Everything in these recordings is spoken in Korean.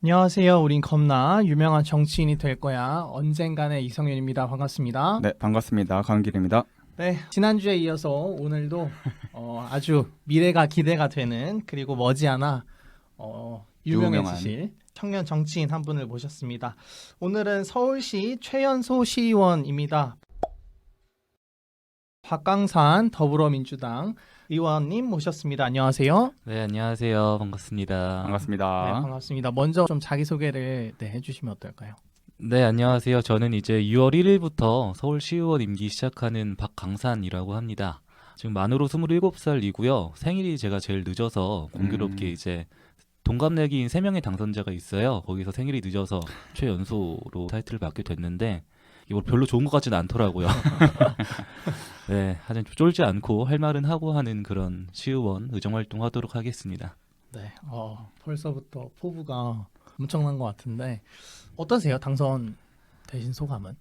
안녕하세요. 우린 겁나 유명한 정치인이 될 거야. 언젠가의 이성윤입니다. 반갑습니다. 네, 반갑습니다. 강길입니다. 네, 지난주에 이어서 오늘도 아주 미래가 기대가 되는 그리고 머지않아 유명해지실 청년 정치인 한 분을 모셨습니다. 오늘은 서울시 최연소 시의원입니다. 박강산 더불어민주당 의원님 모셨습니다. 안녕하세요. 네, 안녕하세요. 반갑습니다. 반갑습니다. 네, 반갑습니다. 먼저 좀 자기소개를 해주시면 어떨까요? 네, 안녕하세요. 저는 이제 6월 1일부터 서울시의원 임기 시작하는 박강산이라고 합니다. 지금 만으로 27살이고요. 생일이 제가 제일 늦어서 공교롭게 이제 동갑내기인 3명의 당선자가 있어요. 거기서 생일이 늦어서 최연소로 타이틀을 받게 됐는데 이거 별로 좋은 것 같지는 않더라고요. 네, 하여튼 좀 쫄지 않고 할 말은 하고 하는 그런 시의원 의정활동 하도록 하겠습니다. 네, 벌써부터 포부가 엄청난 것 같은데 어떠세요? 당선 되신 소감은?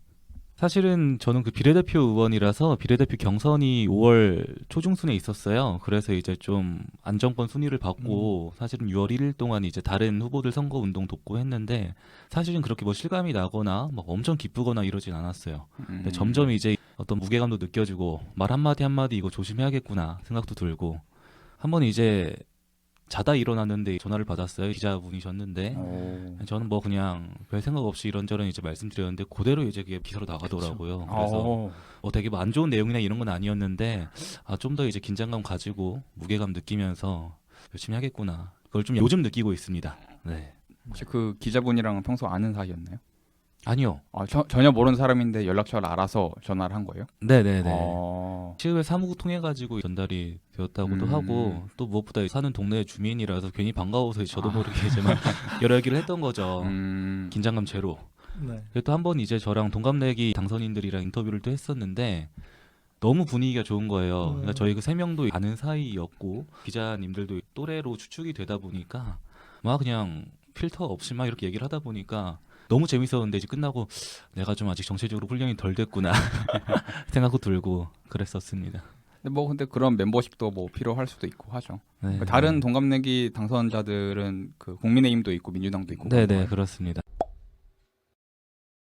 사실은 저는 그 비례대표 의원이라서 비례대표 경선이 5월 초중순에 있었어요. 그래서 이제 좀 안정권 순위를 받고 사실은 6월 1일 동안 이제 다른 후보들 선거 운동 돕고 했는데 사실은 그렇게 뭐 실감이 나거나 막 엄청 기쁘거나 이러진 않았어요. 근데 점점 이제 어떤 무게감도 느껴지고 말 한마디 한마디 이거 조심해야겠구나 생각도 들고 한번 이제 자다 일어났는데 전화를 받았어요. 기자분이셨는데 저는 뭐 그냥 별 생각 없이 이런저런 이제 말씀드렸는데 그대로 이제 그게 기사로 나가더라고요. 그래서 되게 뭐 안 좋은 내용이나 이런 건 아니었는데 좀 더 이제 긴장감 가지고 무게감 느끼면서 열심히 하겠구나. 그걸 좀 요즘 느끼고 있습니다. 네. 혹시 그 기자분이랑은 평소 아는 사이였나요? 아니요. 전혀 모르는 사람인데 연락처를 알아서 전화를 한 거예요? 네네네. 시의회 사무국 통해 가지고 전달이 되었다고도 하고 또 무엇보다 사는 동네 주민이라서 괜히 반가워서 저도 모르게 이제 막 여러 얘기를 했던 거죠. 긴장감 제로. 네. 그리고 또 한 번 이제 저랑 동갑내기 당선인들이랑 인터뷰를 또 했었는데 너무 분위기가 좋은 거예요. 그러니까 저희 그 3명도 아는 사이였고 기자님들도 또래로 추측이 되다 보니까 막 그냥 필터 없이 막 이렇게 얘기를 하다 보니까 너무 재밌었는데 이제 끝나고 내가 좀 아직 정치적으로 훈련이 덜 됐구나 생각도 들고 그랬었습니다. 근데 그런 멤버십도 뭐 필요할 수도 있고 하죠. 네, 다른 동갑내기 당선자들은 그 국민의힘도 있고 민주당도 있고. 네네 그렇습니다.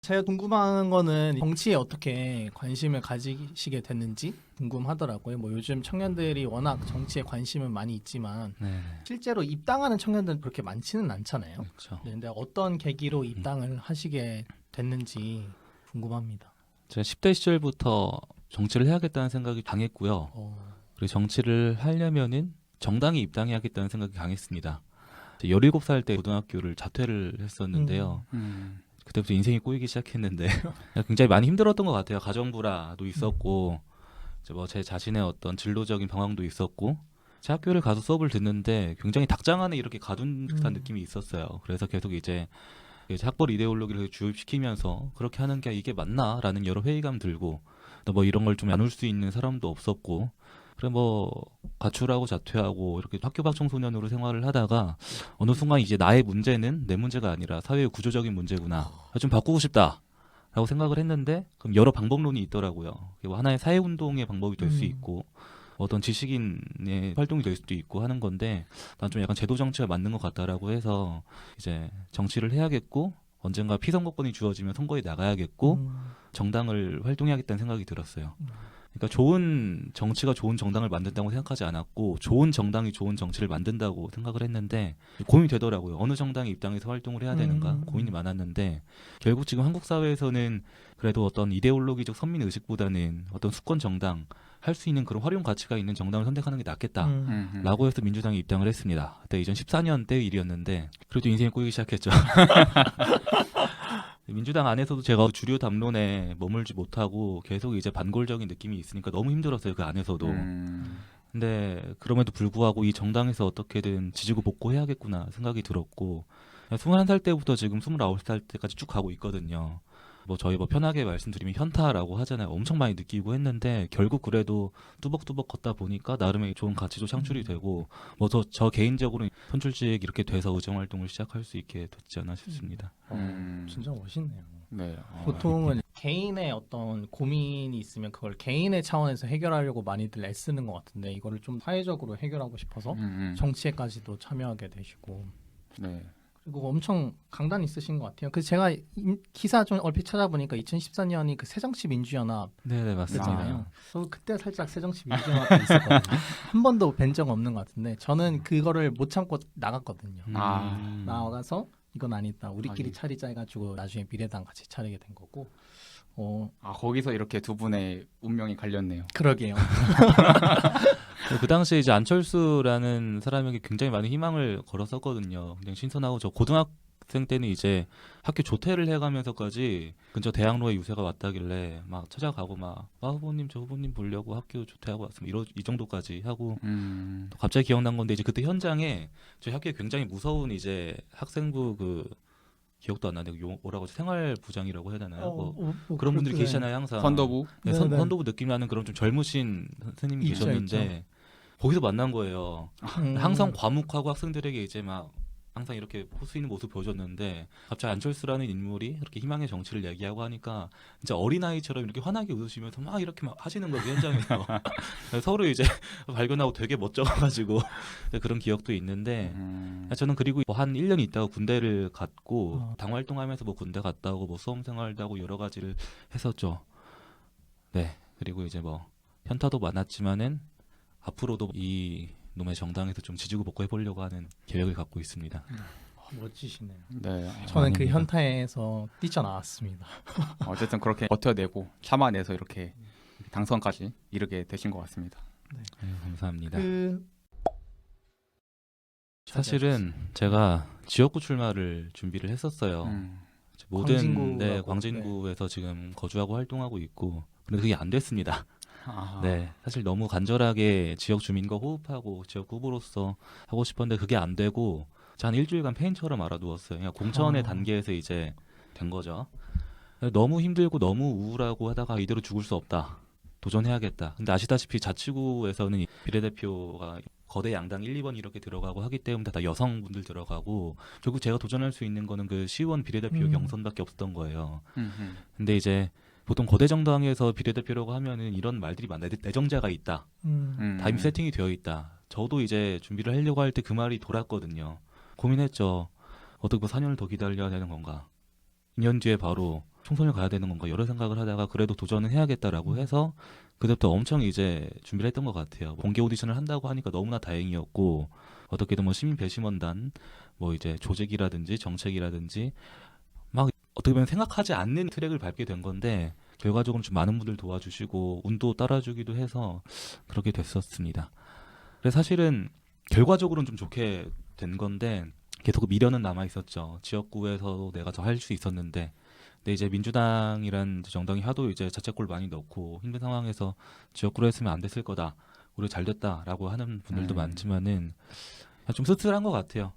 제가 궁금한 거는 정치에 어떻게 관심을 가지시게 됐는지 궁금하더라고요. 뭐 요즘 청년들이 워낙 정치에 관심은 많이 있지만 네, 실제로 입당하는 청년들은 그렇게 많지는 않잖아요. 그렇죠. 근데 어떤 계기로 입당을 하시게 됐는지 궁금합니다. 제가 10대 시절부터 정치를 해야겠다는 생각이 강했고요. 그리고 정치를 하려면은 정당에 입당해야겠다는 생각이 강했습니다. 17살 때 고등학교를 자퇴를 했었는데요. 그때부터 인생이 꼬이기 시작했는데 굉장히 많이 힘들었던 것 같아요. 가정불화도 있었고 이제 뭐 제 자신의 어떤 진로적인 방황도 있었고 제 학교를 가서 수업을 듣는데 굉장히 닭장 안에 이렇게 가둔 듯한 느낌이 있었어요. 그래서 계속 이제 학벌 이데올로기를 주입시키면서 그렇게 하는 게 이게 맞나라는 여러 회의감 들고 또 뭐 이런 걸 좀 나눌 수 있는 사람도 없었고 그래 뭐 가출하고 자퇴하고 이렇게 학교 밖 청소년으로 생활을 하다가 어느 순간 이제 나의 문제는 내 문제가 아니라 사회의 구조적인 문제구나 좀 바꾸고 싶다라고 생각을 했는데 그럼 여러 방법론이 있더라고요. 그리고 하나의 사회운동의 방법이 될 수 있고 어떤 지식인의 활동이 될 수도 있고 하는 건데 난 좀 약간 제도 정치가 맞는 것 같다라고 해서 이제 정치를 해야겠고 언젠가 피선거권이 주어지면 선거에 나가야겠고 정당을 활동해야겠다는 생각이 들었어요. 그러니까 좋은 정치가 좋은 정당을 만든다고 생각하지 않았고 좋은 정당이 좋은 정치를 만든다고 생각을 했는데 고민이 되더라고요. 어느 정당에 입당해서 활동을 해야 되는가 고민이 많았는데 결국 지금 한국 사회에서는 그래도 어떤 이데올로기적 선민 의식보다는 어떤 수권 정당 할 수 있는 그런 활용 가치가 있는 정당을 선택하는 게 낫겠다라고 해서 민주당에 입당을 했습니다. 그때 2014년 때 일이었는데 그래도 인생이 꼬이기 시작했죠. 민주당 안에서도 제가 주류 담론에 머물지 못하고 계속 이제 반골적인 느낌이 있으니까 너무 힘들었어요. 그 안에서도. 근데 그럼에도 불구하고 이 정당에서 어떻게든 지지고 복구해야겠구나 생각이 들었고 21살 때부터 지금 29살 때까지 쭉 가고 있거든요. 뭐 저희 뭐 편하게 말씀드리면 현타라고 하잖아요. 엄청 많이 느끼고 했는데 결국 그래도 뚜벅뚜벅 걷다 보니까 나름의 좋은 가치도 창출이 되고 뭐 저 개인적으로 선출직 이렇게 돼서 의정 활동을 시작할 수 있게 됐지 않나 싶습니다. 진짜 멋있네요. 네. 보통은 개인의 어떤 고민이 있으면 그걸 개인의 차원에서 해결하려고 많이들 애쓰는 것 같은데 이거를 좀 사회적으로 해결하고 싶어서 정치에까지도 참여하게 되시고 네. 그리고 엄청 강단 있으신 것 같아요. 그 제가 기사 좀 얼핏 찾아보니까 2014년이 그 새정치민주연합 네네 맞습니다. 그랬잖아요. 그때 살짝 새정치민주연합이 있었거든요. 한 번도 뵌 적 없는 것 같은데 저는 그거를 못 참고 나갔거든요. 나가서 이건 아니다. 우리끼리 예. 차리자 해가지고 나중에 미래당 같이 차리게 된 거고. 거기서 이렇게 두 분의 운명이 갈렸네요. 그러게요. 그 당시에 이제 안철수라는 사람에게 굉장히 많은 희망을 걸었었거든요. 굉장히 신선하고 저 고등학생 때는 이제 학교 조퇴를 해가면서까지 근처 대학로에 유세가 왔다길래 막 찾아가고 막 후보님 저 후보님 보려고 학교 조퇴하고 왔으면 이 정도까지 하고 또 갑자기 기억난 건데 이제 그때 현장에 저희 학교에 굉장히 무서운 이제 학생부 그 기억도 안 나는데 뭐라고 하죠? 생활부장이라고 해야 되나요? 그런 분들이 그렇죠. 계시잖아요 항상. 선도부. 네, 네네. 선도부 느낌 나는 그런 좀 젊으신 선생님이 있죠, 계셨는데 거기서 만난 거예요. 음. 항상 과묵하고 학생들에게 이제 막 항상 이렇게 호수 있는 모습 보여줬는데 갑자기 안철수라는 인물이 그렇게 희망의 정치를 얘기하고 하니까 진짜 어린아이처럼 이렇게 환하게 웃으시면서 막 이렇게 막 하시는 거예요 현장에서. 서로 이제 발견하고 되게 멋져가지고 그런 기억도 있는데 저는 그리고 뭐 한 1년 있다가 군대를 갔고 당 활동하면서 뭐 군대 갔다 오고 뭐 수험생활도 하고 여러 가지를 했었죠. 네. 그리고 이제 뭐 현타도 많았지만은 앞으로도 이 놈의 정당에서 좀 지지고 볶고 해보려고 하는 계획을 갖고 있습니다. 멋지시네요. 네. 저는 그 아닙니다. 현타에서 뛰쳐나왔습니다. 어쨌든 그렇게 버텨내고 참아내서 이렇게 당선까지 이르게 되신 것 같습니다. 네, 감사합니다. 그 사실은 제가 지역구 출마를 준비를 했었어요. 모든 광진구라고, 광진구에서 지금 거주하고 활동하고 있고 근데 그게 안 됐습니다. 아. 네, 사실 너무 간절하게 지역 주민과 호흡하고 지역 후보로서 하고 싶었는데 그게 안 되고 한 일주일간 페인처럼 알아두었어요. 그냥 공천의 단계에서 이제 된 거죠. 너무 힘들고 너무 우울하고 하다가 이대로 죽을 수 없다. 도전해야겠다. 근데 아시다시피 자치구에서는 비례대표가 거대 양당 1, 2번 이렇게 들어가고 하기 때문에 다 여성분들 들어가고 결국 제가 도전할 수 있는 거는 그 시의원 비례대표 경선밖에 없었던 거예요. 근데 이제 보통 거대 정당에서 비례대표라고 하면은 이런 말들이 많아요. 내정자가 있다. 다 이미 세팅이 되어 있다. 저도 이제 준비를 하려고 할 때 그 말이 돌았거든요. 고민했죠. 어떻게 뭐 4년을 더 기다려야 되는 건가? 2년 뒤에 바로 총선을 가야 되는 건가? 여러 생각을 하다가 그래도 도전은 해야겠다라고 해서 그때부터 엄청 이제 준비를 했던 것 같아요. 공개 오디션을 한다고 하니까 너무나 다행이었고 어떻게든 뭐 시민 배심원단 뭐 이제 조직이라든지 정책이라든지 막 어떻게 보면 생각하지 않는 트랙을 밟게 된 건데 결과적으로 좀 많은 분들 도와주시고 운도 따라주기도 해서 그렇게 됐었습니다. 그래서 사실은 결과적으로는 좀 좋게 된 건데 계속 미련은 남아 있었죠. 지역구에서도 내가 더 할 수 있었는데 근데 이제 민주당이란 정당이 하도 이제 자책골 많이 넣고 힘든 상황에서 지역구로 했으면 안 됐을 거다. 우리 잘 됐다라고 하는 분들도 많지만은 좀 씁쓸한 것 같아요.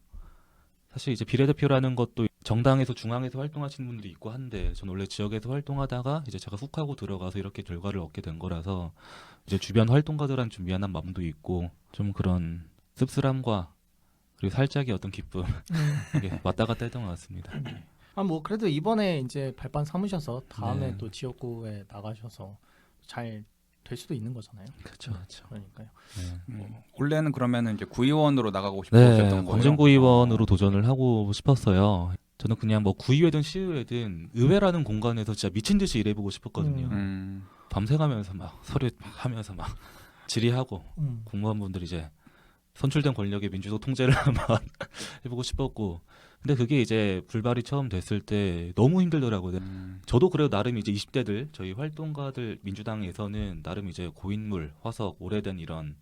사실 이제 비례대표라는 것도 정당에서 중앙에서 활동하시는 분들이 있고 한데 전 원래 지역에서 활동하다가 이제 제가 훅 하고 들어가서 이렇게 결과를 얻게 된 거라서 이제 주변 활동가들한테 좀 미안한 마음도 있고 좀 그런 씁쓸함과 그리고 살짝의 어떤 기쁨 이게 왔다 갔다 했던 것 같습니다. 뭐 그래도 이번에 이제 발판 삼으셔서 다음에 네. 또 지역구에 나가셔서 잘 될 수도 있는 거잖아요. 그렇죠, 그렇죠. 그러니까요. 원래는 그러면은 이제 구의원으로 나가고 네, 싶으셨던 거예요? 광진구의원으로 도전을 하고 싶었어요. 저는 그냥 뭐 구의회든 시의회든 의회라는 공간에서 진짜 미친 듯이 일해보고 싶었거든요. 밤새가면서 막 서류 막 하면서 막 질의하고 공무원분들이 이제 선출된 권력의 민주적 통제를 한번 해보고 싶었고 근데 그게 이제 불발이 처음 됐을 때 너무 힘들더라고요. 저도 그래도 나름 이제 20대들 저희 활동가들 민주당에서는 나름 이제 고인물 화석 오래된 이런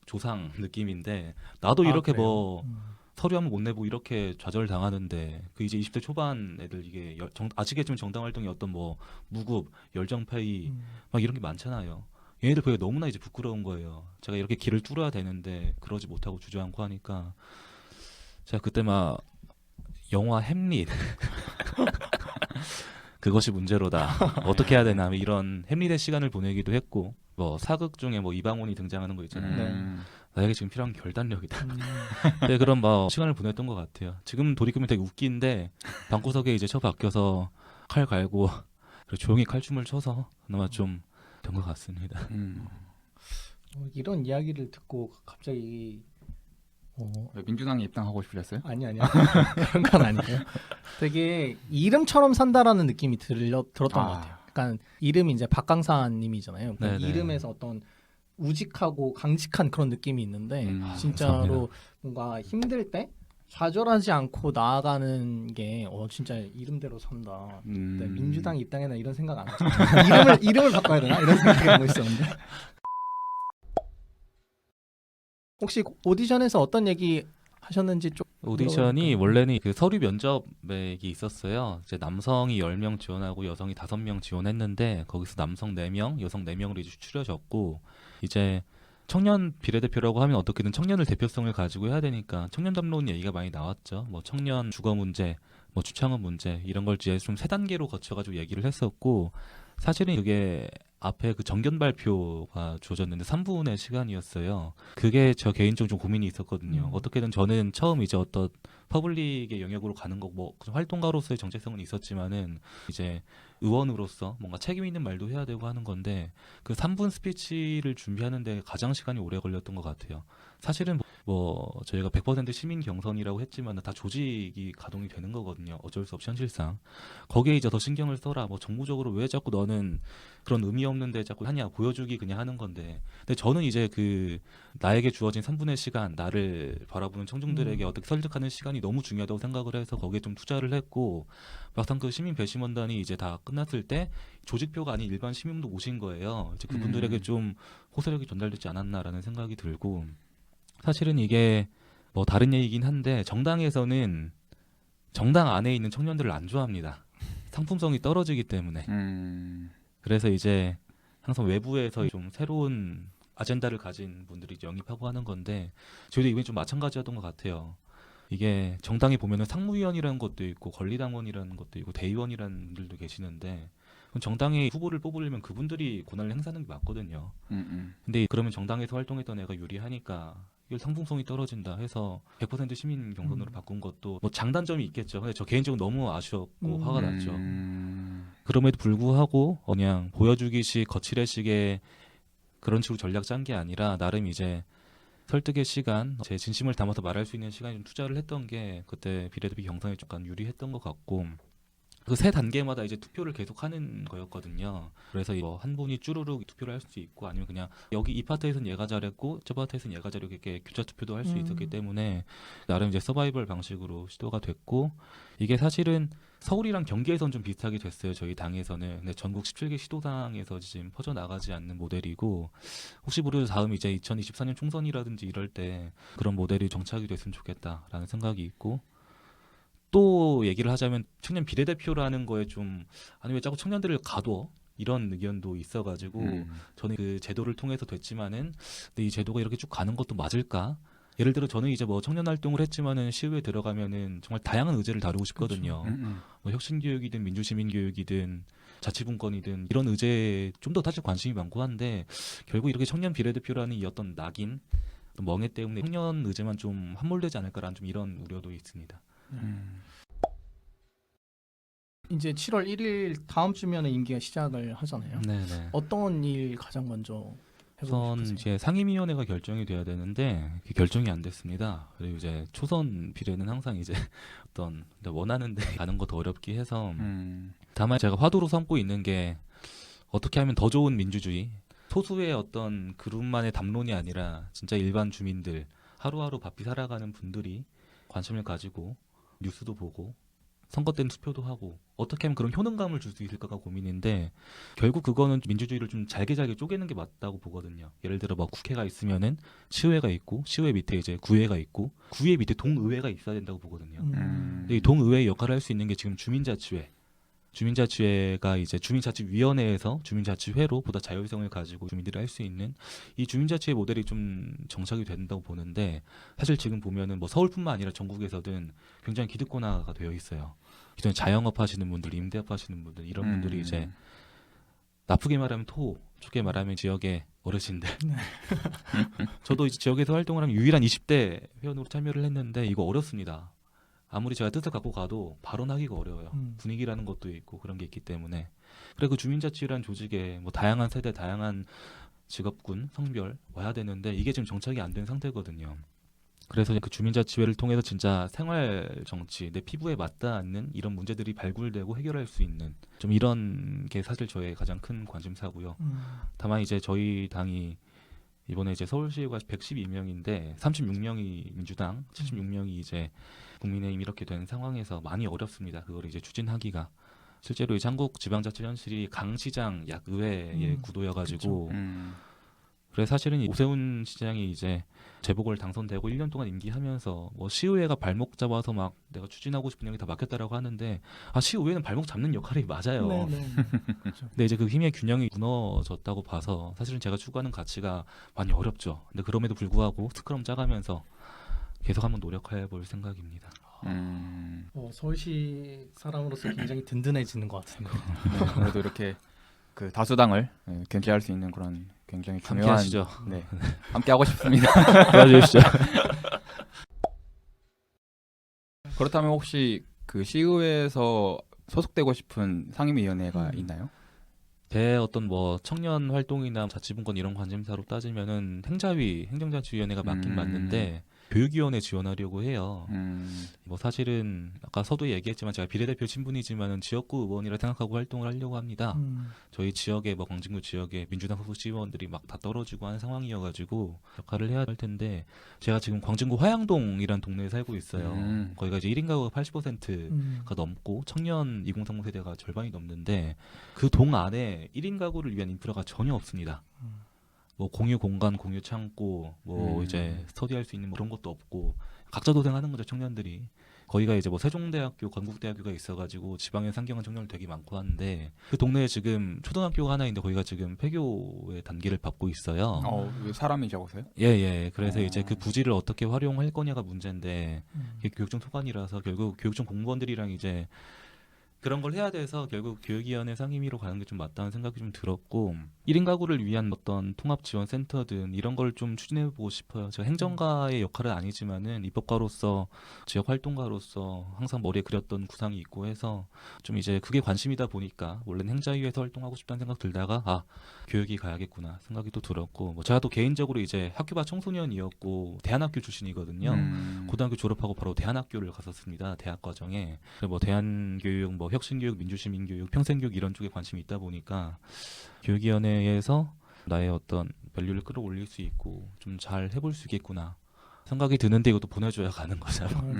조상 느낌인데 나도 이렇게 그래요? 뭐 서류 한번 못 내고 이렇게 좌절당하는데 그 이제 20대 초반 애들 이게 아시겠지만 정당 활동이 어떤 뭐 무급 열정페이 막 이런 게 많잖아요. 얘네들 그게 너무나 이제 부끄러운 거예요. 제가 이렇게 길을 뚫어야 되는데 그러지 못하고 주저앉고 하니까 제가 그때 막 영화 햄릿 그것이 문제로다 어떻게 해야 되나 이런 햄릿의 시간을 보내기도 했고 뭐 사극 중에 뭐 이방원이 등장하는 거 있잖아요. 나에게 지금 필요한 결단력이다. 네, 그런 뭐 시간을 보냈던 것 같아요. 지금 돌이키면 되게 웃긴데 방구석에 이제 처박혀서 칼 갈고 그리고 조용히 칼춤을 춰서 그나마 좀 된 것 같습니다. 이런 이야기를 듣고 갑자기 왜 민주당에 입당하고 싶으셨어요? 아니요. 그런 건 아니에요. 되게 이름처럼 산다라는 느낌이 들었던 것 같아요. 그러니까 이름이 이제 박강사님이잖아요. 그러니까 이름에서 어떤 우직하고 강직한 그런 느낌이 있는데 진짜로 감사합니다. 뭔가 힘들 때 좌절하지 않고 나아가는 게 진짜 이름대로 산다. 네, 민주당 입당해나 이런 생각 안 했죠. 이름을 바꿔야 되나 이런 생각이 하고 있었는데. 혹시 오디션에서 어떤 얘기 하셨는지 좀 오디션이 원래는 그 서류 면접이 있었어요. 이제 남성이 10명 지원하고 여성이 5명 지원했는데 거기서 남성 4명, 여성 4명으로 이제 추려졌고 이제 청년 비례대표라고 하면 어떻게든 청년을 대표성을 가지고 해야 되니까 청년 담론 얘기가 많이 나왔죠. 뭐 청년 주거 문제, 뭐 주창원 문제 이런 걸 이제 좀 3단계로 거쳐가지고 얘기를 했었고 사실은 그게 앞에 그 정견 발표가 주어졌는데 3분의 시간이었어요. 그게 저 개인적으로 좀 고민이 있었거든요. 어떻게든 저는 처음 이제 어떤 퍼블릭의 영역으로 가는 거 뭐 활동가로서의 정체성은 있었지만은 이제 의원으로서 뭔가 책임 있는 말도 해야 되고 하는 건데 그 3분 스피치를 준비하는데 가장 시간이 오래 걸렸던 것 같아요. 사실은 뭐 저희가 100% 시민 경선이라고 했지만 다 조직이 가동이 되는 거거든요. 어쩔 수 없이 현실상 거기에 이제 더 신경을 써라. 뭐 정무적으로 왜 자꾸 너는 그런 의미 없는데 자꾸 하냐 보여주기 그냥 하는 건데 근데 저는 이제 그 나에게 주어진 3분의 시간 나를 바라보는 청중들에게 어떻게 설득하는 시간이 너무 중요하다고 생각을 해서 거기에 좀 투자를 했고 막상 그 시민 배심원단이 이제 다 끝났을 때 조직표가 아닌 일반 시민도 오신 거예요. 이제 그분들에게 좀 호소력이 전달되지 않았나라는 생각이 들고 사실은 이게 뭐 다른 얘기긴 한데 정당에서는 정당 안에 있는 청년들을 안 좋아합니다. 상품성이 떨어지기 때문에. 그래서 이제 항상 외부에서 좀 새로운 아젠다를 가진 분들이 영입하고 하는 건데 저희도 이번에 좀 마찬가지였던 것 같아요. 이게 정당에 보면은 상무위원이라는 것도 있고 권리당원이라는 것도 있고 대의원이라는 분들도 계시는데 정당의 후보를 뽑으려면 그분들이 권한을 행사하는 게 맞거든요. 근데 그러면 정당에서 활동했던 애가 유리하니까 이게 상품성이 떨어진다 해서 100% 시민 경선으로 바꾼 것도 뭐 장단점이 있겠죠. 근데 저 개인적으로 너무 아쉬웠고 화가 났죠. 그럼에도 불구하고 그냥 보여주기식 거칠의식의 그런 식으로 전략 짠 게 아니라 나름 이제 설득의 시간, 제 진심을 담아서 말할 수 있는 시간 좀 투자를 했던 게 그때 비례대표 경선에 약간 유리했던 것 같고 그 세 단계마다 이제 투표를 계속하는 거였거든요. 그래서 뭐 한 분이 쭈루룩 투표를 할 수 있고 아니면 그냥 여기 이 파트에서는 얘가 잘했고 저 파트에서는 얘가 잘했고 이렇게 교차 투표도 할 수 있었기 때문에 나름 이제 서바이벌 방식으로 시도가 됐고 이게 사실은 서울이랑 경기에선 좀 비슷하게 됐어요. 저희 당에서는. 근데 전국 17개 시도당에서 지금 퍼져나가지 않는 모델이고 혹시 모르죠. 다음 이제 2024년 총선이라든지 이럴 때 그런 모델이 정착이 됐으면 좋겠다라는 생각이 있고 또 얘기를 하자면 청년 비례대표라는 거에 좀 아니 왜 자꾸 청년들을 가둬? 이런 의견도 있어가지고 저는 그 제도를 통해서 됐지만은 근데 이 제도가 이렇게 쭉 가는 것도 맞을까? 예를 들어 저는 이제 뭐 청년 활동을 했지만은 시의회 들어가면은 정말 다양한 의제를 다루고 싶거든요. 뭐 혁신교육이든 민주시민교육이든 자치분권이든 이런 의제에 좀 더 사실 관심이 많고 한데 결국 이렇게 청년 비례대표라는 이 어떤 낙인 멍해 때문에 청년 의제만 좀 함몰되지 않을까라는 좀 이런 우려도 있습니다. 이제 7월 1일 다음 주면은 임기가 시작을 하잖아요. 네네. 어떤 일 가장 먼저 해보고 우선 싶으세요? 이제 상임위원회가 결정이 돼야 되는데 그게 결정이 안 됐습니다. 그리고 이제 초선 비례는 항상 이제 어떤 원하는데 가는 것도 어렵게 해서 다만 제가 화두로 삼고 있는 게 어떻게 하면 더 좋은 민주주의 소수의 어떤 그룹만의 담론이 아니라 진짜 일반 주민들 하루하루 바삐 살아가는 분들이 관심을 가지고 뉴스도 보고 선거 때는 투표도 하고 어떻게 하면 그런 효능감을 줄 수 있을까가 고민인데 결국 그거는 민주주의를 좀 잘게 쪼개는 게 맞다고 보거든요. 예를 들어 뭐 국회가 있으면은 시의회가 있고 시의회 밑에 이제 구의회가 있고 구의회 밑에 동의회가 있어야 된다고 보거든요. 근데 이 동의회의 역할을 할 수 있는 게 지금 주민자치회가 이제 주민자치위원회에서 주민자치회로 보다 자율성을 가지고 주민들이 할 수 있는 이 주민자치회 모델이 좀 정착이 된다고 보는데 사실 지금 보면은 뭐 서울뿐만 아니라 전국에서든 굉장히 기득권화가 되어 있어요. 기존에 자영업 하시는 분들, 임대업 하시는 분들 이런 분들이 이제 나쁘게 말하면 좋게 말하면 지역의 어르신들. 저도 이제 지역에서 활동을 하면 유일한 20대 회원으로 참여를 했는데 이거 어렵습니다. 아무리 제가 뜻을 갖고 가도 발언하기가 어려워요. 분위기라는 것도 있고 그런 게 있기 때문에. 그리고 주민자치라는 조직에 뭐 다양한 세대, 다양한 직업군, 성별 와야 되는데 이게 지금 정착이 안 된 상태거든요. 그래서 그 주민자치회를 통해서 진짜 생활 정치, 내 피부에 맞닿는 이런 문제들이 발굴되고 해결할 수 있는 좀 이런 게 사실 저의 가장 큰 관심사고요. 다만 이제 저희 당이 이번에 이제 서울시의회가 112명인데 36명이 민주당, 76명이 이제 국민의힘 이렇게 된 상황에서 많이 어렵습니다. 그걸 이제 추진하기가. 실제로 이제 한국지방자치현실이 강시장 약의회의 구도여가지고 그래서 사실은 오세훈 시장이 이제 재보궐 당선되고 1년 동안 임기하면서 뭐 시의회가 발목 잡아서 막 내가 추진하고 싶은 영이 다 막혔다라고 하는데 시의회는 발목 잡는 역할이 맞아요. 그렇죠. 근데 이제 그 힘의 균형이 무너졌다고 봐서 사실은 제가 추구하는 가치가 많이 어렵죠. 근데 그럼에도 불구하고 스크럼 짜가면서 계속 한번 노력해 볼 생각입니다. 서울시 사람으로서 굉장히 든든해지는 것 같은데. 네, 그래도 이렇게 그 다수당을 견제할 수 있는 그런 굉장히 함께 중요한 하시죠. 네, 함께 하고 싶습니다. 도와주십시오. 그렇다면 혹시 그 시의회에서 소속되고 싶은 상임위원회가 있나요? 제 어떤 뭐 청년 활동이나 자치분권 이런 관심사로 따지면은 행자위, 행정자치위원회가 맞긴 맞는데 교육위원회 지원하려고 해요. 뭐 사실은 아까 서도 얘기했지만 제가 비례대표 신분이지만은 지역구 의원이라 생각하고 활동을 하려고 합니다. 저희 지역에 뭐 광진구 지역에 민주당 소속 시의원들이 막 다 떨어지고 하는 상황이어가지고 역할을 해야 할 텐데 제가 지금 광진구 화양동이란 동네에 살고 있어요. 거기가 이제 1인 가구가 80%가 넘고 청년 2030 세대가 절반이 넘는데 그 동 안에 1인 가구를 위한 인프라가 전혀 없습니다. 뭐 공유 공간, 공유 창고, 뭐 이제 스터디할 수 있는 뭐 그런 것도 없고 각자 도생하는 거죠 청년들이. 거기가 이제 뭐 세종대학교, 건국대학교가 있어가지고 지방에 상경한 청년들 되게 많고 하는데 그 동네에 지금 초등학교가 하나 있는데 거기가 지금 폐교의 단계를 밟고 있어요. 왜 사람이 적어서요? 예. 그래서 이제 그 부지를 어떻게 활용할 거냐가 문제인데 이게 교육청 소관이라서 결국 교육청 공무원들이랑 이제 그런 걸 해야 돼서 결국 교육위원회 상임위로 가는 게 좀 맞다는 생각이 좀 들었고 1인 가구를 위한 어떤 통합지원센터든 이런 걸 좀 추진해보고 싶어요. 제가 행정가의 역할은 아니지만은 입법가로서 지역 활동가로서 항상 머리에 그렸던 구상이 있고 해서 좀 이제 그게 관심이다 보니까 원래는 행자위에서 활동하고 싶다는 생각 들다가 교육이 가야겠구나 생각이 또 들었고 뭐 제가 또 개인적으로 이제 학교반 청소년이었고 대안학교 출신이거든요. 고등학교 졸업하고 바로 대안학교를 갔었습니다. 대학 과정에 뭐 대안교육, 뭐 혁신교육, 민주시민교육, 평생교육 이런 쪽에 관심이 있다 보니까 교육위원회에서 나의 어떤 밸류를 끌어올릴 수 있고 좀 잘 해볼 수 있겠구나 생각이 드는데 이것도 보내줘야 가는 거잖아요.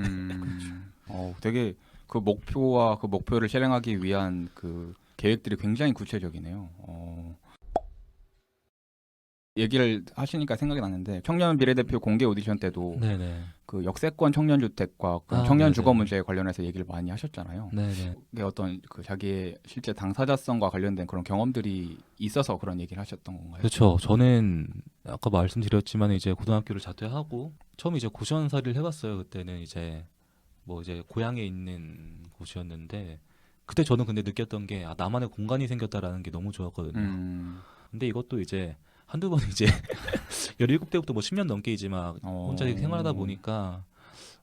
되게 그 목표와 그 목표를 실행하기 위한 그 계획들이 굉장히 구체적이네요. 얘기를 하시니까 생각이 나는데 청년 비례대표 공개 오디션 때도 네네. 그 역세권 청년 주택과 그 청년 주거 문제에 관련해서 얘기를 많이 하셨잖아요. 네네. 그게 어떤 그 자기의 실제 당사자성과 관련된 그런 경험들이 있어서 그런 얘기를 하셨던 건가요? 그렇죠. 저는 아까 말씀드렸지만 이제 고등학교를 자퇴하고 처음 이제 고시원살이를 해봤어요. 그때는 이제 뭐 이제 고향에 있는 곳이었는데 그때 저는 근데 느꼈던 게 나만의 공간이 생겼다라는 게 너무 좋았거든요. 근데 이것도 이제 한두 번 이제 17대부터 뭐 10년 넘게 이제 막 혼자 생활하다 보니까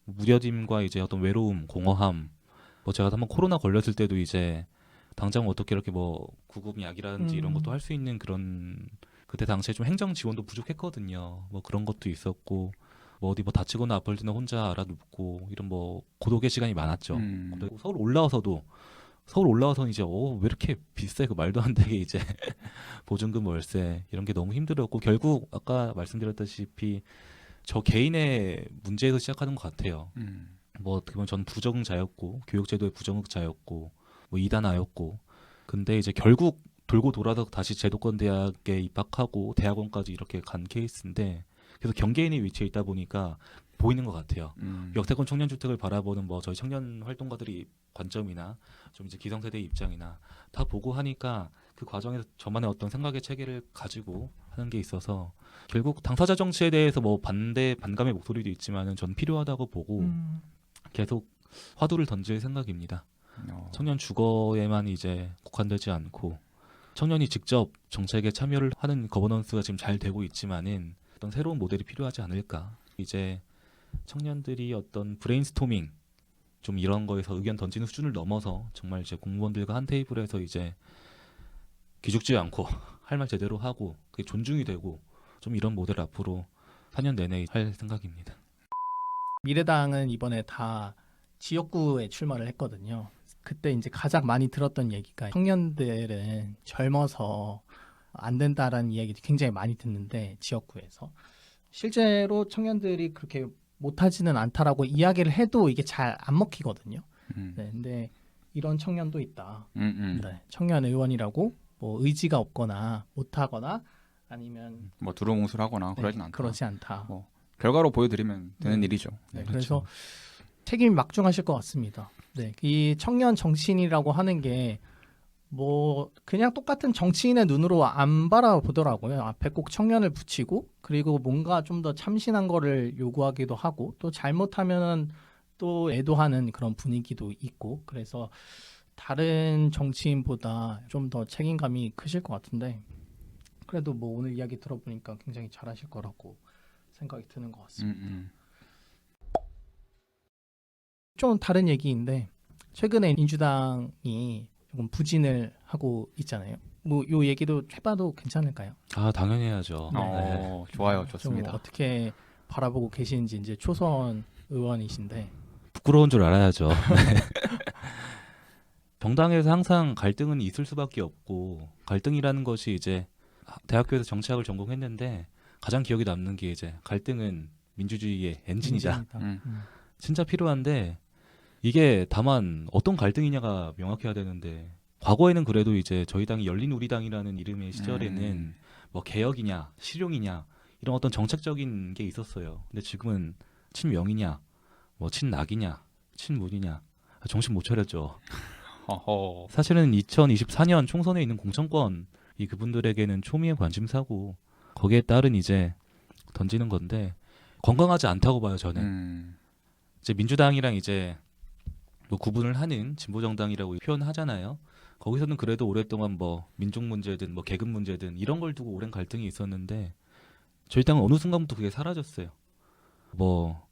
무뎌짐과 이제 어떤 외로움, 공허함. 뭐 제가 한번 코로나 걸렸을 때도 이제 당장 어떻게 이렇게 뭐 구급 약이라든지 이런 것도 할 수 있는 그런 그때 당시에 좀 행정 지원도 부족했거든요. 뭐 그런 것도 있었고 뭐 어디 뭐 다치거나 아플 때는 혼자 알아눕고 이런 뭐 고독의 시간이 많았죠. 근데 서울 올라와서는 이제 왜 이렇게 비싸 그 말도 안 되게 이제 보증금 월세 이런 게 너무 힘들었고 결국 아까 말씀드렸다시피 저 개인의 문제에서 시작하는 것 같아요. 뭐 어떻게 보면 저는 부적응자였고 교육제도의 부적응자였고 뭐 이단아였고 근데 이제 결국 돌고 돌아서 다시 제도권 대학에 입학하고 대학원까지 이렇게 간 케이스인데 그래서 경계인의 위치에 있다 보니까 보이는 것 같아요. 역세권 청년주택을 바라보는 뭐 저희 청년 활동가들이 관점이나 좀 이제 기성세대의 입장이나 다 보고 하니까 그 과정에서 저만의 어떤 생각의 체계를 가지고 하는 게 있어서 결국 당사자 정치에 대해서 뭐 반감의 목소리도 있지만은 전 필요하다고 보고 계속 화두를 던질 생각입니다. 청년 주거에만 이제 국한되지 않고 청년이 직접 정책에 참여를 하는 거버넌스가 지금 잘 되고 있지만은 어떤 새로운 모델이 필요하지 않을까. 이제 청년들이 어떤 브레인스토밍 좀 이런 거에서 의견 던지는 수준을 넘어서 정말 이제 공무원들과 한 테이블에서 이제 기죽지 않고 할 말 제대로 하고 그게 존중이 되고 좀 이런 모델 앞으로 4년 내내 할 생각입니다. 미래당은 이번에 다 지역구에 출마를 했거든요. 그때 이제 가장 많이 들었던 얘기가 청년들은 젊어서 안 된다라는 이야기 굉장히 많이 듣는데 지역구에서 실제로 청년들이 그렇게 못하지는 않다라고 이야기를 해도 이게 잘 안 먹히거든요. 네, 근데 이런 청년도 있다. 네, 청년 의원이라고 뭐 의지가 없거나 못하거나 아니면 뭐 두루뭉술하거나 그러진 않다. 그렇지 않다. 뭐 결과로 보여드리면 되는 일이죠. 네, 그렇죠. 그래서 책임이 막중하실 것 같습니다. 네, 이 청년 정치인이라고 하는 게 뭐 그냥 똑같은 정치인의 눈으로 안 바라보더라고요. 앞에 꼭 청년을 붙이고 그리고 뭔가 좀 더 참신한 거를 요구하기도 하고 또 잘못하면 또 애도하는 그런 분위기도 있고 그래서 다른 정치인보다 좀 더 책임감이 크실 것 같은데 그래도 뭐 오늘 이야기 들어보니까 굉장히 잘하실 거라고 생각이 드는 것 같습니다. 좀 다른 얘기인데 최근에 민주당이 조금 부진을 하고 있잖아요. 뭐 요 얘기도 해봐도 괜찮을까요? 아 당연히 해야죠. 네. 좋아요, 좀 좋습니다. 어떻게 바라보고 계시는지 이제 초선 의원이신데 부끄러운 줄 알아야죠. 네. 정당에서 항상 갈등은 있을 수밖에 없고 갈등이라는 것이 이제 대학교에서 정치학을 전공했는데 가장 기억에 남는 게 이제 갈등은 민주주의의 엔진이다. 진짜 필요한데 이게 다만 어떤 갈등이냐가 명확해야 되는데 과거에는 그래도 이제 저희 당이 열린우리당이라는 이름의 시절에는 뭐 개혁이냐 실용이냐 이런 어떤 정책적인 게 있었어요. 근데 지금은 친명이냐 뭐 친낙이냐 친문이냐 정신 못 차렸죠. 사실은 2024년 총선에 있는 공천권이 그분들에게는 초미의 관심사고 거기에 따른 이제 던지는 건데 건강하지 않다고 봐요 저는. 이제 민주당이랑 이제 뭐 구분을 하는 진보정당이라고 표현하잖아요. 거기서는 그래도 오랫동안 뭐 민족 문제든 뭐 계급 문제든 이런 걸 두고 오랜 갈등이 있었는데 저희 당은 어느 순간부터 그게 사라졌어요. 뭐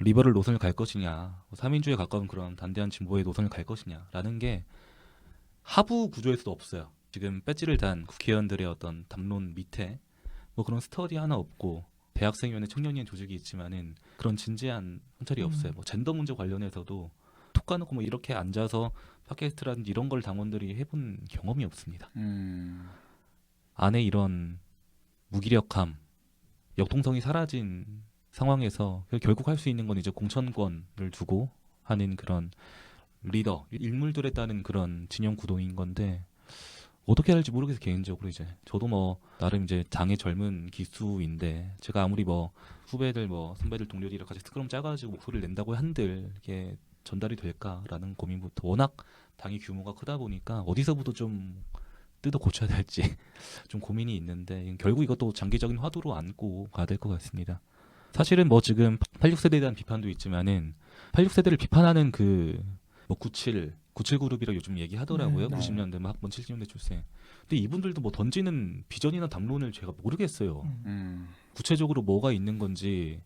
리버럴 노선을 갈 것이냐, 3인주의에 가까운 그런 단대한 진보의 노선을 갈 것이냐라는 게 하부 구조에서도 없어요. 지금 배지를 단 국회의원들의 어떤 담론 밑에 뭐 그런 스터디 하나 없고 대학생위원회 청년위원 조직이 있지만은 그런 진지한 성찰이 없어요. 뭐 젠더 문제 관련해서도 톡 까놓고 뭐 이렇게 앉아서 팟캐스트라든지 이런 걸 당원들이 해본 경험이 없습니다. 안에 이런 무기력함, 역동성이 사라진 상황에서 결국 할 수 있는 건 이제 공천권을 두고 하는 그런 리더, 인물들에 따른 그런 진영 구도인 건데 어떻게 할지 모르겠어요 개인적으로. 이제 저도 뭐 나름 이제 당의 젊은 기수인데 제가 아무리 뭐 후배들 뭐 선배들 동료들이랑 같이 스크럼 짜가지고 목소리를 낸다고 한들 이게 전달이 될까라는 고민부터 워낙 당의 규모가 크다 보니까 어디서부터 좀 뜯어 고쳐야 될지 좀 고민이 있는데 결국 이것도 장기적인 화두로 안고 가야 될 것 같습니다. 사실은 뭐 지금 86세대에 대한 비판도 있지만은 86세대를 비판하는 그 뭐 97 그룹이라 요즘 얘기하더라고요. 90년대 뭐 학번 70년대 출생. 근데 이분들도 뭐 던지는 비전이나 담론을 제가 모르겠어요. 구체적으로 뭐가 있는 건지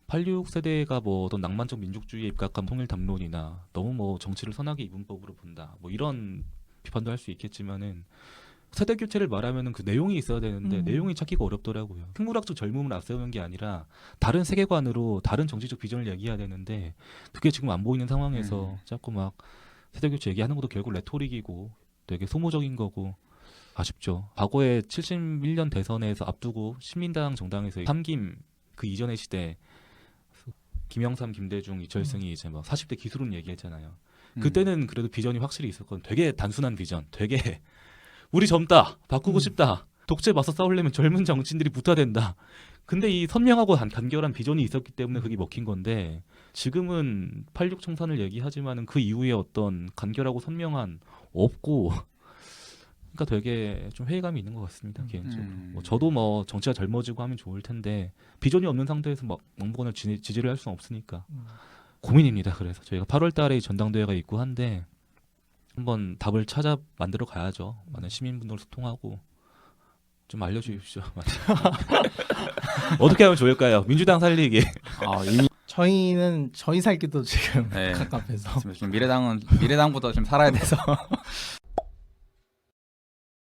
86세대가 뭐 어떤 낭만적 민족주의에 입각한 통일 담론이나 너무 뭐 정치를 선하게 이분법으로 본다. 뭐 이런 비판도 할 수 있겠지만은 세대 교체를 말하면은 그 내용이 있어야 되는데 내용이 찾기가 어렵더라고요. 생물학적 젊음을 앞세우는 게 아니라 다른 세계관으로 다른 정치적 비전을 얘기해야 되는데 그게 지금 안 보이는 상황에서 자꾸 막 세대 교체 얘기하는 것도 결국 레토릭이고 되게 소모적인 거고 아쉽죠. 과거에 71년 대선에서 앞두고 신민당 정당에서 삼김 그 이전의 시대 김영삼, 김대중, 이철승이 이제 막 40대 기술은 얘기했잖아요. 그때는 그래도 비전이 확실히 있었거든. 되게 단순한 비전. 되게 우리 젊다. 바꾸고 싶다. 독재 맞서 싸우려면 젊은 정치인들이 붙어야 된다. 근데 이 선명하고 간결한 비전이 있었기 때문에 그게 먹힌 건데 지금은 86 청산을 얘기하지만은 그 이후에 어떤 간결하고 선명한 없고 그러니까 되게 좀 회의감이 있는 것 같습니다. 개인적으로. 뭐 저도 뭐 정치가 젊어지고 하면 좋을 텐데 비전이 없는 상태에서 막 막무가내로 지지를 할 수는 없으니까 고민입니다. 그래서 저희가 8월 달에 전당대회가 있고 한데 한번 답을 찾아 만들어 가야죠. 많은 시민분들 소통하고 좀 알려주십시오. 어떻게 하면 좋을까요? 민주당 살리기. 이미 저희는 저희 살기도 지금 네. 갑갑해서 지금 미래당보다 좀 살아야 돼서.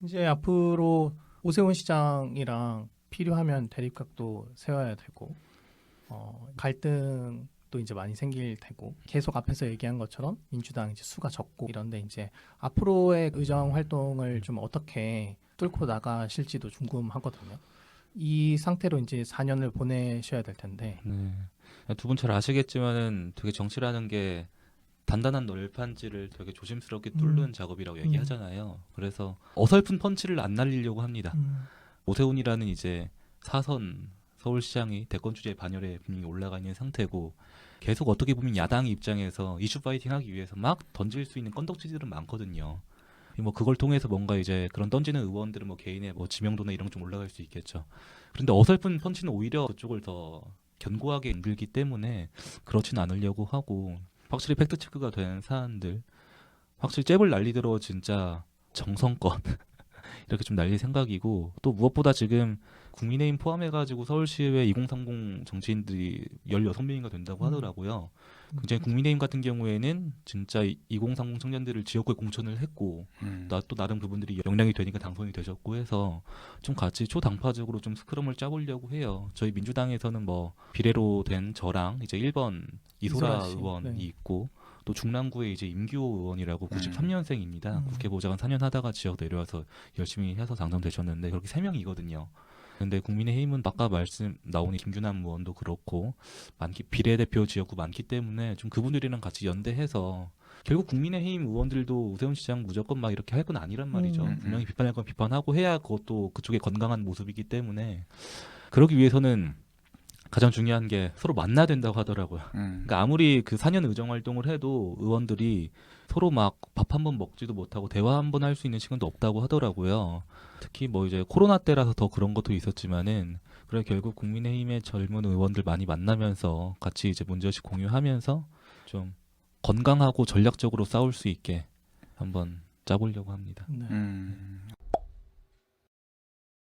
이제 앞으로 오세훈 시장이랑 필요하면 대립각도 세워야 되고 갈등 또 이제 많이 생길 테고 계속 앞에서 얘기한 것처럼 민주당 이제 수가 적고 이런데 이제 앞으로의 의정 활동을 좀 어떻게 뚫고 나가실지도 궁금하거든요. 이 상태로 이제 4년을 보내셔야 될 텐데. 네. 두 분 잘 아시겠지만은 되게 정치라는 게 단단한 널판지를 되게 조심스럽게 뚫는 작업이라고 얘기하잖아요. 그래서 어설픈 펀치를 안 날리려고 합니다. 오세훈이라는 이제 사선 서울시장이 대권 주제 반열에 분명히 올라가 있는 상태고 계속 어떻게 보면 야당 입장에서 이슈 파이팅하기 위해서 막 던질 수 있는 건덕지들은 많거든요. 뭐 그걸 통해서 뭔가 이제 그런 던지는 의원들은 뭐 개인의 뭐 지명도나 이런 게 좀 올라갈 수 있겠죠. 그런데 어설픈 펀치는 오히려 그쪽을 더 견고하게 만들기 때문에 그렇진 않으려고 하고 확실히 팩트 체크가 된 사안들 확실히 잽을 날리더라도 진짜 정성껏 이렇게 좀 날릴 생각이고 또 무엇보다 지금 국민의힘 포함해가지고 서울시의회 2030 정치인들이 16명인가 된다고 하더라고요. 굉장히 국민의힘 같은 경우에는 진짜 2030 청년들을 지역구에 공천을 했고 또 나름 그분들이 역량이 되니까 당선이 되셨고 해서 좀 같이 초당파적으로 좀 스크럼을 짜보려고 해요. 저희 민주당에서는 뭐 비례로 된 저랑 이제 1번 이소라 이소라 씨, 의원이 네. 있고 또 중랑구에 이제 임규호 의원이라고 93년생입니다. 국회의장 4년 하다가 지역 내려와서 열심히 해서 당선되셨는데 그렇게 3명이거든요. 근데 국민의힘은 아까 말씀 나오는 김규남 의원도 그렇고 비례대표 지역구 많기 때문에 좀 그분들이랑 같이 연대해서 결국 국민의힘 의원들도 우세훈 시장 무조건 막 이렇게 할 건 아니란 말이죠. 분명히 비판할 건 비판하고 해야 그것도 그쪽의 건강한 모습이기 때문에 그러기 위해서는 가장 중요한 게 서로 만나야 된다고 하더라고요. 그러니까 아무리 그 4년 의정 활동을 해도 의원들이 서로 막 밥 한 번 먹지도 못하고 대화 한 번 할 수 있는 시간도 없다고 하더라고요. 특히 뭐 이제 코로나 때라서 더 그런 것도 있었지만은 그래 결국 국민의힘의 젊은 의원들 많이 만나면서 같이 이제 문제의식 공유하면서 좀 건강하고 전략적으로 싸울 수 있게 한번 짜보려고 합니다. 네.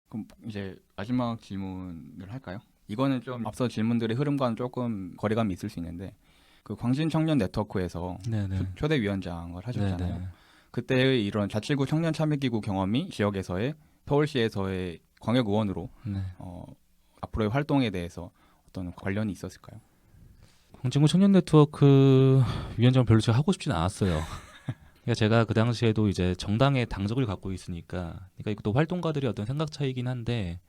그럼 이제 마지막 질문을 할까요? 이거는 좀 앞서 질문들의 흐름과는 조금 거리감이 있을 수 있는데 그 광진 청년 네트워크에서 네네. 초대 위원장을 하셨잖아요. 네네. 그때의 이런 자치구 청년 참여기구 경험이 지역에서의 서울시에서의 광역 의원으로 네. 앞으로의 활동에 대해서 어떤 관련이 있었을까요? 광진구 청년 네트워크 위원장 별로 제가 하고 싶진 않았어요. 그러니까 제가 그 당시에도 이제 정당의 당적을 갖고 있으니까, 그러니까 이것도 활동가들의 어떤 생각 차이긴 한데,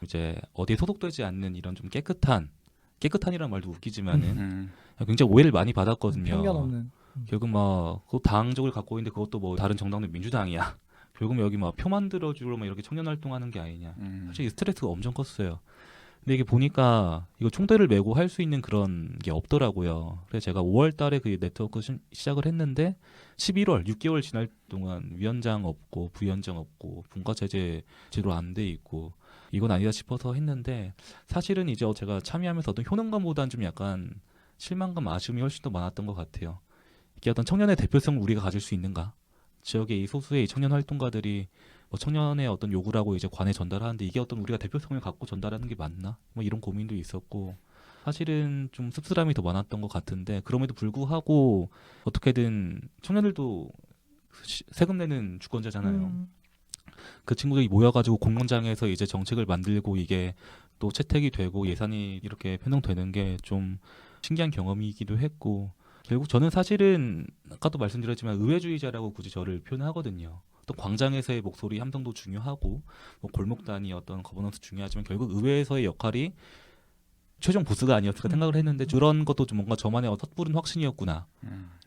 이제 어디에 소속되지 않는 이런 좀 깨끗한이라는 말도 웃기지만은 굉장히 오해를 많이 받았거든요. 편견 없는. 결국 막 그 당적을 갖고 있는데 그것도 뭐 다른 정당도 민주당이야. 결국 여기 막 표 만들어주러 막 이렇게 청년 활동하는 게 아니냐. 사실 스트레스가 엄청 컸어요. 근데 이게 보니까 이거 총대를 메고 할 수 있는 그런 게 없더라고요. 그래서 제가 5월 달에 그 네트워크 시작을 했는데 11월 6개월 지날 동안 위원장 없고 부위원장 없고 분과체제 제대로 안 돼 있고 이건 아니다 싶어서 했는데 사실은 이제 제가 참여하면서 어떤 효능감보다는 좀 약간 실망감, 아쉬움이 훨씬 더 많았던 것 같아요. 이게 어떤 청년의 대표성을 우리가 가질 수 있는가? 지역의 이 소수의 청년 활동가들이 뭐 청년의 어떤 요구라고 이제 관에 전달하는데 이게 어떤 우리가 대표성을 갖고 전달하는 게 맞나? 뭐 이런 고민도 있었고 사실은 좀 씁쓸함이 더 많았던 것 같은데 그럼에도 불구하고 어떻게든 청년들도 세금 내는 주권자잖아요. 그 친구들이 모여가지고 공론장에서 이제 정책을 만들고 이게 또 채택이 되고 예산이 이렇게 편성되는 게 좀 신기한 경험이기도 했고 결국 저는 사실은 아까도 말씀드렸지만 의회주의자라고 굳이 저를 표현하거든요. 또 광장에서의 목소리 함성도 중요하고 뭐 골목 단위 어떤 거버넌스 중요하지만 결국 의회에서의 역할이 최종 보스가 아니었을까 생각을 했는데 그런 것도 좀 뭔가 저만의 섣부른 확신이었구나.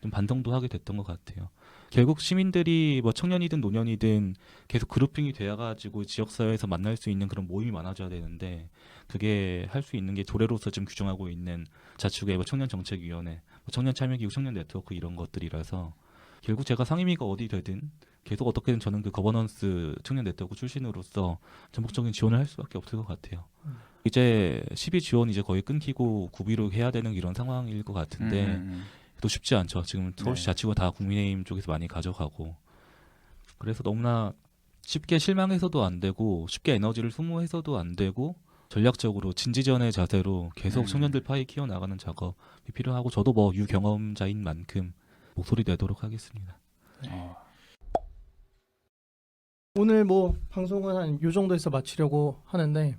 좀 반성도 하게 됐던 것 같아요. 결국 시민들이 뭐 청년이든 노년이든 계속 그룹핑이 되어가지고 지역사회에서 만날 수 있는 그런 모임이 많아져야 되는데 그게 할 수 있는 게 조례로서 지금 규정하고 있는 자치구의 뭐 청년정책위원회, 뭐 청년참여기구, 청년네트워크 이런 것들이라서 결국 제가 상임위가 어디 되든 계속 어떻게든 저는 그 거버넌스 청년네트워크 출신으로서 전폭적인 지원을 할 수밖에 없을 것 같아요. 이제 12 지원 이제 거의 끊기고 구비로 해야 되는 이런 상황일 것 같은데 또 쉽지 않죠. 지금 서울시 자치구가 다 국민의힘 쪽에서 많이 가져가고 그래서 너무나 쉽게 실망해서도 안 되고 쉽게 에너지를 소모해서도 안 되고 전략적으로 진지전의 자세로 계속 청년들 파이 키워나가는 작업이 필요하고 저도 뭐 유경험자인 만큼 목소리 내도록 하겠습니다. 오늘 뭐 방송은 한 요 정도에서 마치려고 하는데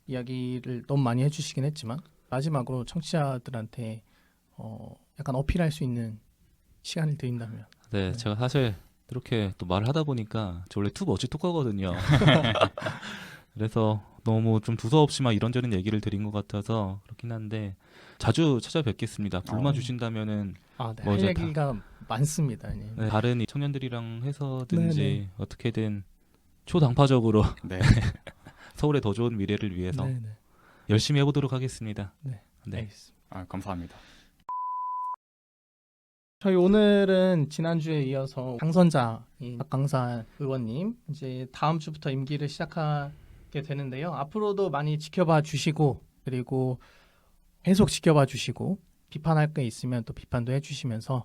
이야기를 너무 많이 해주시긴 했지만 마지막으로 청취자들한테 약간 어필할 수 있는 시간을 드린다면. 네, 제가 사실 이렇게 또 말을 하다 보니까 저 원래 투 멋지 토커거든요. 그래서 너무 좀 두서없이 막 이런저런 얘기를 드린 것 같아서 그렇긴 한데 자주 찾아뵙겠습니다. 불만 주신다면은 네. 뭐 할 이제 얘기가 많습니다. 네, 다른 이 청년들이랑 해서든지 네네. 어떻게든 초당파적으로 네. 서울의 더 좋은 미래를 위해서 네네. 열심히 해보도록 하겠습니다. 네. 네. 알겠습니다. 감사합니다. 저희 오늘은 지난주에 이어서 당선자인 박강산 의원님 이제 다음 주부터 임기를 시작하게 되는데요. 앞으로도 많이 지켜봐 주시고 그리고 계속 지켜봐 주시고 비판할 게 있으면 또 비판도 해주시면서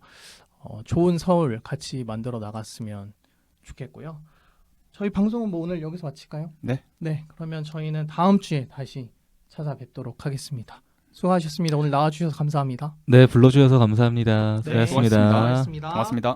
좋은 서울 같이 만들어 나갔으면 좋겠고요. 저희 방송은 뭐 오늘 여기서 마칠까요? 네. 네. 그러면 저희는 다음 주에 다시 찾아뵙도록 하겠습니다. 수고하셨습니다. 오늘 나와주셔서 감사합니다. 네, 불러주셔서 감사합니다. 네, 수고하셨습니다. 수고하셨습니다. 고맙습니다.